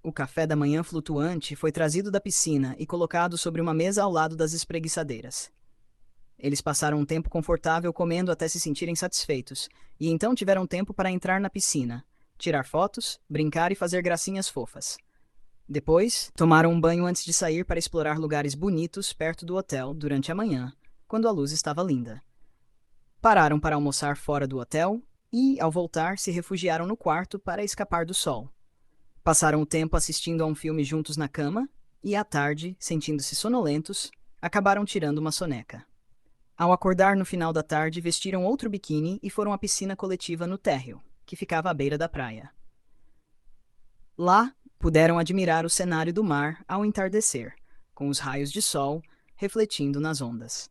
O café da manhã flutuante foi trazido da piscina e colocado sobre uma mesa ao lado das espreguiçadeiras. Eles passaram um tempo confortável comendo até se sentirem satisfeitos, e então tiveram tempo para entrar na piscina, tirar fotos, brincar e fazer gracinhas fofas. Depois, tomaram um banho antes de sair para explorar lugares bonitos perto do hotel durante a manhã, quando a luz estava linda. Pararam para almoçar fora do hotel e, ao voltar, se refugiaram no quarto para escapar do sol. Passaram o tempo assistindo a um filme juntos na cama e, à tarde, sentindo-se sonolentos, acabaram tirando uma soneca. Ao acordar no final da tarde, vestiram outro biquíni e foram à piscina coletiva no térreo, que ficava à beira da praia. Lá, puderam admirar o cenário do mar ao entardecer, com os raios de sol refletindo nas ondas.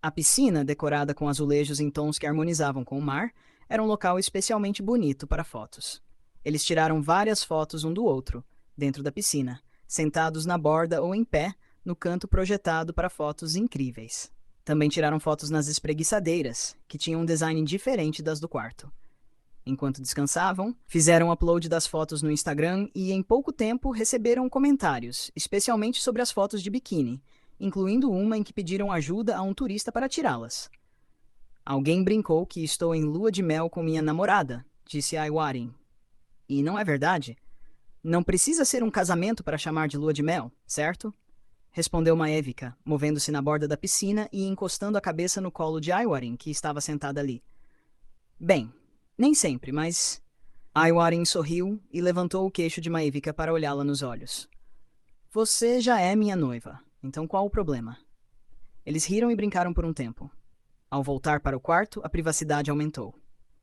A piscina, decorada com azulejos em tons que harmonizavam com o mar, era um local especialmente bonito para fotos. Eles tiraram várias fotos um do outro, dentro da piscina, sentados na borda ou em pé, no canto projetado para fotos incríveis. Também tiraram fotos nas espreguiçadeiras, que tinham um design diferente das do quarto. Enquanto descansavam, fizeram upload das fotos no Instagram e, em pouco tempo, receberam comentários, especialmente sobre as fotos de biquíni, incluindo uma em que pediram ajuda a um turista para tirá-las. Alguém brincou que estou em lua de mel com minha namorada, disse Aiwarin. E não é verdade? Não precisa ser um casamento para chamar de lua de mel, certo? Respondeu Maevika, movendo-se na borda da piscina e encostando a cabeça no colo de Aiwarin, que estava sentada ali. Bem, nem sempre, mas... Aiwarin sorriu e levantou o queixo de Maevika para olhá-la nos olhos. Você já é minha noiva, então qual o problema? Eles riram e brincaram por um tempo. Ao voltar para o quarto, a privacidade aumentou.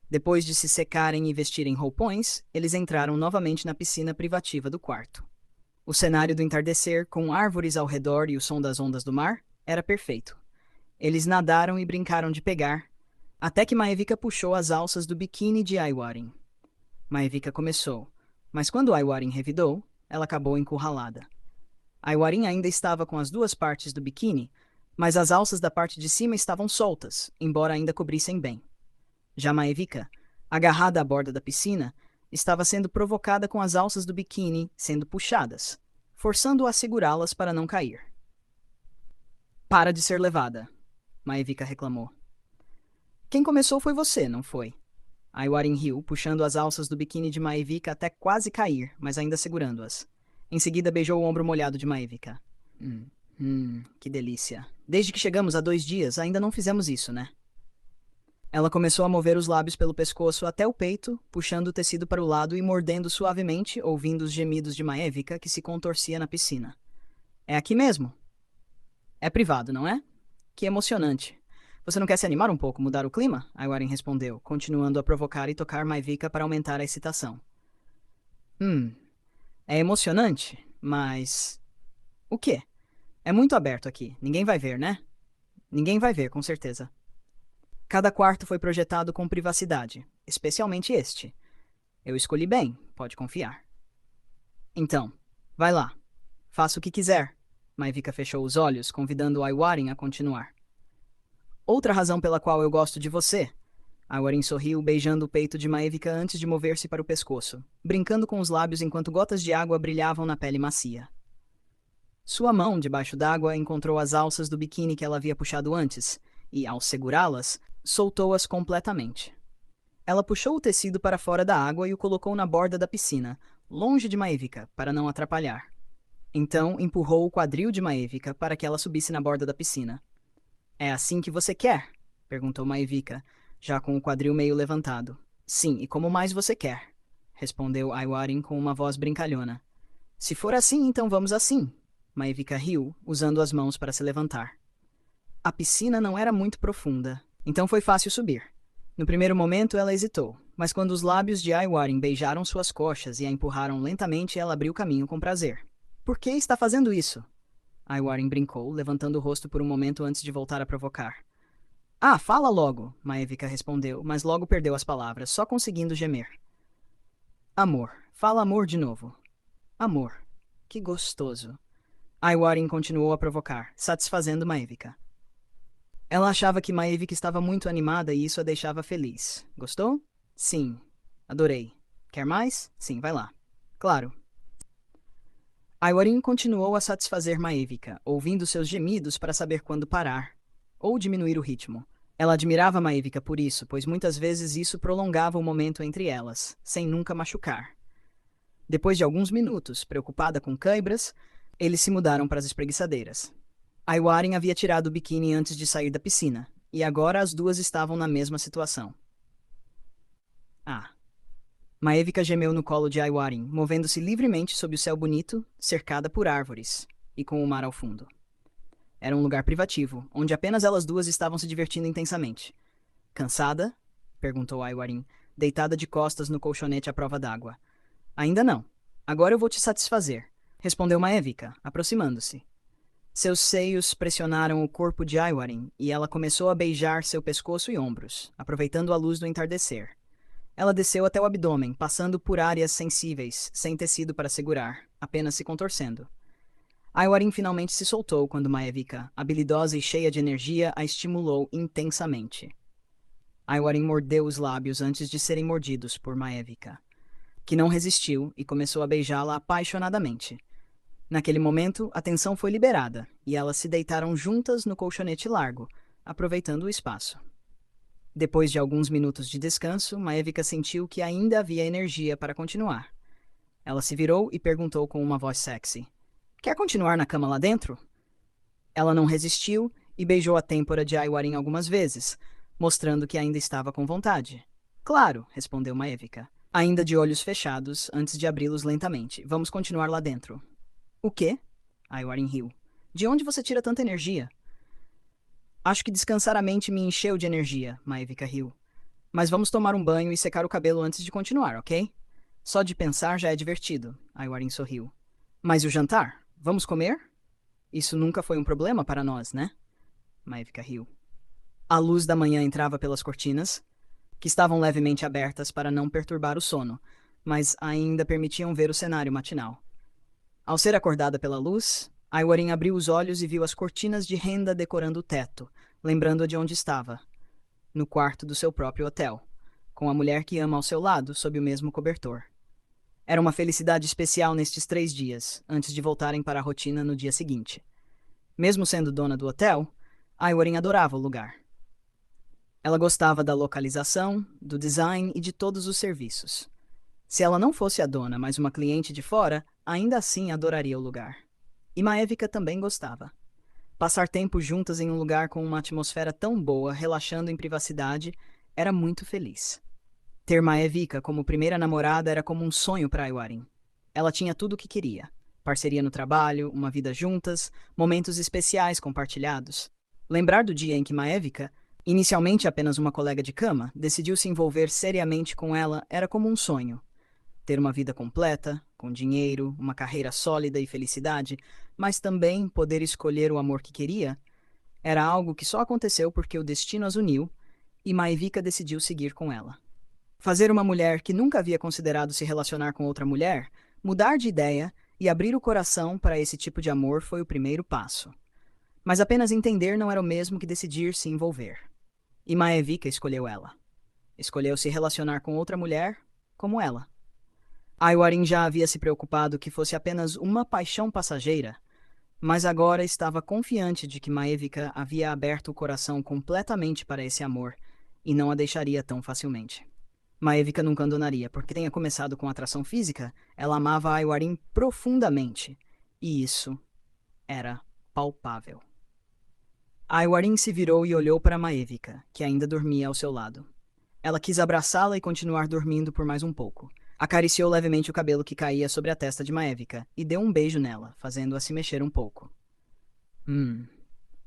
Depois de se secarem e vestirem roupões, eles entraram novamente na piscina privativa do quarto. O cenário do entardecer, com árvores ao redor e o som das ondas do mar, era perfeito. Eles nadaram e brincaram de pegar, até que Maevika puxou as alças do biquíni de Aiwarin. Maevika começou, mas quando Aiwarin revidou, ela acabou encurralada. Aiwarin ainda estava com as duas partes do biquíni, mas as alças da parte de cima estavam soltas, embora ainda cobrissem bem. Já Maevika, agarrada à borda da piscina, estava sendo provocada com as alças do biquíni sendo puxadas, forçando-a a segurá-las para não cair. Para de ser levada, Maevika reclamou. Quem começou foi você, não foi? Aiwarin riu, puxando as alças do biquíni de Maevika até quase cair, mas ainda segurando-as. Em seguida beijou o ombro molhado de Maevika. Que delícia. Desde que chegamos há 2 dias, ainda não fizemos isso, né? Ela começou a mover os lábios pelo pescoço até o peito, puxando o tecido para o lado e mordendo suavemente, ouvindo os gemidos de Maevika, que se contorcia na piscina. É aqui mesmo? É privado, não é? Que emocionante. Você não quer se animar um pouco, mudar o clima? Aiwarin respondeu, continuando a provocar e tocar Maevika para aumentar a excitação. É emocionante, mas... O quê? É muito aberto aqui. Ninguém vai ver, né? Ninguém vai ver, com certeza. Cada quarto foi projetado com privacidade, especialmente este. Eu escolhi bem, pode confiar. Então, vai lá. Faça o que quiser. Maevika fechou os olhos, convidando Aiwarin a continuar. Outra razão pela qual eu gosto de você. Aiwarin sorriu, beijando o peito de Maevika antes de mover-se para o pescoço, brincando com os lábios enquanto gotas de água brilhavam na pele macia. Sua mão, debaixo d'água, encontrou as alças do biquíni que ela havia puxado antes, e, ao segurá-las, soltou-as completamente. Ela puxou o tecido para fora da água e o colocou na borda da piscina, longe de Maevika, para não atrapalhar. Então, empurrou o quadril de Maevika para que ela subisse na borda da piscina. É assim que você quer? Perguntou Maevika, já com o quadril meio levantado. Sim, e como mais você quer? Respondeu Aiwarin com uma voz brincalhona. Se for assim, então vamos assim. Maevika riu, usando as mãos para se levantar. A piscina não era muito profunda, então foi fácil subir. No primeiro momento ela hesitou, mas quando os lábios de Aiwarin beijaram suas coxas e a empurraram lentamente, ela abriu caminho com prazer. Por que está fazendo isso? Aiwarin brincou, levantando o rosto por um momento antes de voltar a provocar. Ah, fala logo, Maevika respondeu, mas logo perdeu as palavras, só conseguindo gemer. Amor. Fala amor de novo. Amor. Que gostoso. Aiwarin continuou a provocar, satisfazendo Maevika. Ela achava que Maevika estava muito animada e isso a deixava feliz. Gostou? Sim. Adorei. Quer mais? Sim, vai lá. Claro. Aiwarin continuou a satisfazer Maevika, ouvindo seus gemidos para saber quando parar, ou diminuir o ritmo. Ela admirava Maevika por isso, pois muitas vezes isso prolongava o momento entre elas, sem nunca machucar. Depois de alguns minutos, preocupada com cãibras, eles se mudaram para as espreguiçadeiras. Aiwarin havia tirado o biquíni antes de sair da piscina, e agora as duas estavam na mesma situação. Ah. Maevika gemeu no colo de Aiwarin, movendo-se livremente sob o céu bonito, cercada por árvores, e com o mar ao fundo. Era um lugar privativo, onde apenas elas duas estavam se divertindo intensamente. Cansada? Perguntou Aiwarin, deitada de costas no colchonete à prova d'água. Ainda não. Agora eu vou te satisfazer, respondeu Maevika, aproximando-se. Seus seios pressionaram o corpo de Aiwarin e ela começou a beijar seu pescoço e ombros, aproveitando a luz do entardecer. Ela desceu até o abdômen, passando por áreas sensíveis, sem tecido para segurar, apenas se contorcendo. Aiwarin finalmente se soltou quando Maevika, habilidosa e cheia de energia, a estimulou intensamente. Aiwarin mordeu os lábios antes de serem mordidos por Maevika, que não resistiu e começou a beijá-la apaixonadamente. Naquele momento, a tensão foi liberada e elas se deitaram juntas no colchonete largo, aproveitando o espaço. Depois de alguns minutos de descanso, Maevika sentiu que ainda havia energia para continuar. Ela se virou e perguntou com uma voz sexy: "Quer continuar na cama lá dentro?" Ela não resistiu e beijou a têmpora de Aiwarin algumas vezes, mostrando que ainda estava com vontade. "Claro", respondeu Maevika, ainda de olhos fechados, antes de abri-los lentamente. "Vamos continuar lá dentro." "O quê?" Aiwarin riu. "De onde você tira tanta energia?" "Acho que descansar a mente me encheu de energia", Maevika riu. "Mas vamos tomar um banho e secar o cabelo antes de continuar, ok? Só de pensar já é divertido", Aiwarin sorriu. "Mas e o jantar? Vamos comer?" "Isso nunca foi um problema para nós, né?" Maevika riu. A luz da manhã entrava pelas cortinas, que estavam levemente abertas para não perturbar o sono, mas ainda permitiam ver o cenário matinal. Ao ser acordada pela luz, Aiwarin abriu os olhos e viu as cortinas de renda decorando o teto, lembrando-a de onde estava, no quarto do seu próprio hotel, com a mulher que ama ao seu lado sob o mesmo cobertor. Era uma felicidade especial nestes 3 dias, antes de voltarem para a rotina no dia seguinte. Mesmo sendo dona do hotel, Aiwarin adorava o lugar. Ela gostava da localização, do design e de todos os serviços. Se ela não fosse a dona, mas uma cliente de fora, ainda assim adoraria o lugar. E Maevika também gostava. Passar tempo juntas em um lugar com uma atmosfera tão boa, relaxando em privacidade, era muito feliz. Ter Maevika como primeira namorada era como um sonho para Aiwarin. Ela tinha tudo o que queria: parceria no trabalho, uma vida juntas, momentos especiais compartilhados. Lembrar do dia em que Maevika, inicialmente apenas uma colega de cama, decidiu se envolver seriamente com ela era como um sonho. Ter uma vida completa, com dinheiro, uma carreira sólida e felicidade, mas também poder escolher o amor que queria, era algo que só aconteceu porque o destino as uniu e Maevika decidiu seguir com ela. Fazer uma mulher que nunca havia considerado se relacionar com outra mulher, mudar de ideia e abrir o coração para esse tipo de amor foi o primeiro passo. Mas apenas entender não era o mesmo que decidir se envolver. E Maevika escolheu ela. Escolheu se relacionar com outra mulher como ela. Aiwarin já havia se preocupado que fosse apenas uma paixão passageira, mas agora estava confiante de que Maevika havia aberto o coração completamente para esse amor e não a deixaria tão facilmente. Maevika nunca abandonaria, porque tenha começado com atração física, ela amava Aiwarin profundamente, e isso era palpável. Aiwarin se virou e olhou para Maevika, que ainda dormia ao seu lado. Ela quis abraçá-la e continuar dormindo por mais um pouco. Acariciou levemente o cabelo que caía sobre a testa de Maevika e deu um beijo nela, fazendo-a se mexer um pouco.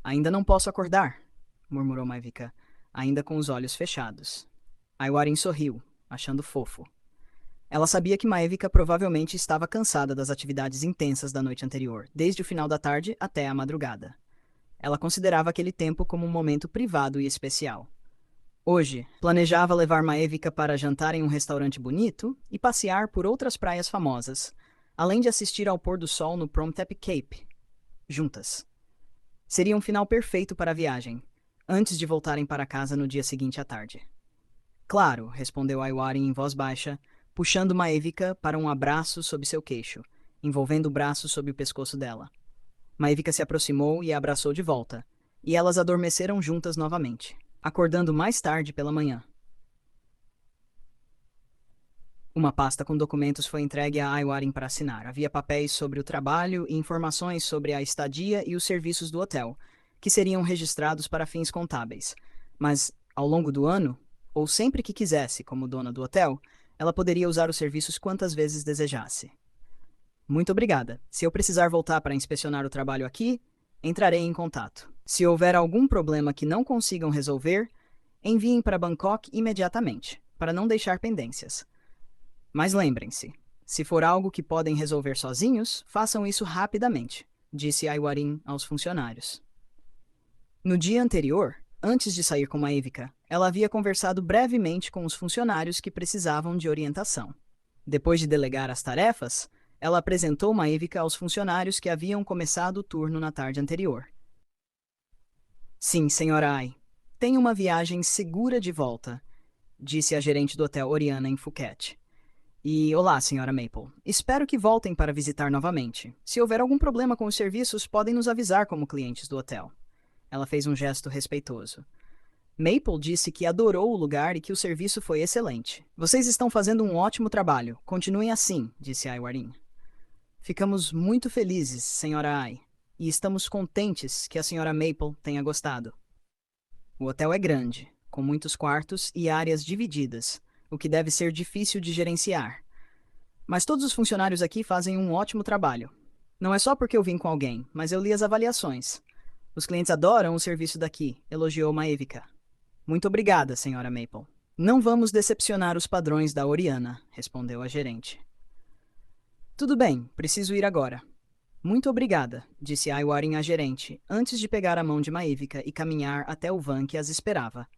Ainda não posso acordar", murmurou Maevika, ainda com os olhos fechados. Aiwarin sorriu, achando fofo. Ela sabia que Maevika provavelmente estava cansada das atividades intensas da noite anterior, desde o final da tarde até a madrugada. Ela considerava aquele tempo como um momento privado e especial. Hoje, planejava levar Maevika para jantar em um restaurante bonito e passear por outras praias famosas, além de assistir ao pôr do sol no Promtep Cape, juntas. Seria um final perfeito para a viagem, antes de voltarem para casa no dia seguinte à tarde. "Claro", respondeu Aiwarin em voz baixa, puxando Maevika para um abraço sob seu queixo, envolvendo o braço sob o pescoço dela. Maivika se aproximou e a abraçou de volta, e elas adormeceram juntas novamente, acordando mais tarde pela manhã. Uma pasta com documentos foi entregue a Aiwarin para assinar. Havia papéis sobre o trabalho e informações sobre a estadia e os serviços do hotel, que seriam registrados para fins contábeis. Mas, ao longo do ano, ou sempre que quisesse, como dona do hotel, ela poderia usar os serviços quantas vezes desejasse. Muito obrigada. Se eu precisar voltar para inspecionar o trabalho aqui, entrarei em contato. Se houver algum problema que não consigam resolver, enviem para Bangkok imediatamente, para não deixar pendências. Mas lembrem-se, se for algo que podem resolver sozinhos, façam isso rapidamente, disse Aiwarin aos funcionários. No dia anterior, antes de sair com Maivika, ela havia conversado brevemente com os funcionários que precisavam de orientação. Depois de delegar as tarefas, ela apresentou Maivika aos funcionários que haviam começado o turno na tarde anterior. Sim, senhora Ai. Tenho uma viagem segura de volta, disse a gerente do hotel Oriana em Phuket. E olá, senhora Maple. Espero que voltem para visitar novamente. Se houver algum problema com os serviços, podem nos avisar como clientes do hotel. Ela fez um gesto respeitoso. Maple disse que adorou o lugar e que o serviço foi excelente. Vocês estão fazendo um ótimo trabalho. Continuem assim, disse Aiwarin. Ficamos muito felizes, senhora Ai, e estamos contentes que a senhora Maple tenha gostado. O hotel é grande, com muitos quartos e áreas divididas, o que deve ser difícil de gerenciar. Mas todos os funcionários aqui fazem um ótimo trabalho. Não é só porque eu vim com alguém, mas eu li as avaliações. Os clientes adoram o serviço daqui, elogiou Maevika. Muito obrigada, senhora Maple. Não vamos decepcionar os padrões da Oriana, respondeu a gerente. Tudo bem, preciso ir agora. Muito obrigada, disse Aiwarin à gerente, antes de pegar a mão de Maevika e caminhar até o van que as esperava.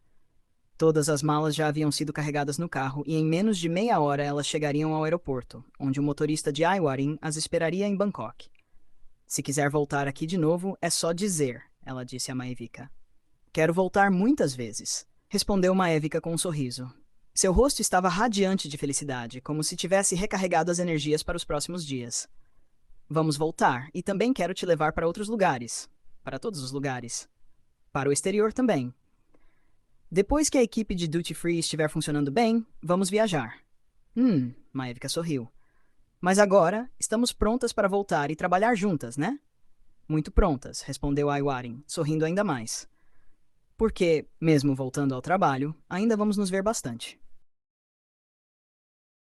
Todas as malas já haviam sido carregadas no carro e em menos de meia hora elas chegariam ao aeroporto, onde o motorista de Aiwarin as esperaria em Bangkok. Se quiser voltar aqui de novo, é só dizer, ela disse a Maevika. Quero voltar muitas vezes, respondeu Maevika com um sorriso. Seu rosto estava radiante de felicidade, como se tivesse recarregado as energias para os próximos dias. Vamos voltar, e também quero te levar para outros lugares. Para todos os lugares. Para o exterior também. Depois que a equipe de Duty Free estiver funcionando bem, vamos viajar. Maevika sorriu. Mas agora, estamos prontas para voltar e trabalhar juntas, né? Muito prontas, respondeu Aiwarin, sorrindo ainda mais. Porque, mesmo voltando ao trabalho, ainda vamos nos ver bastante.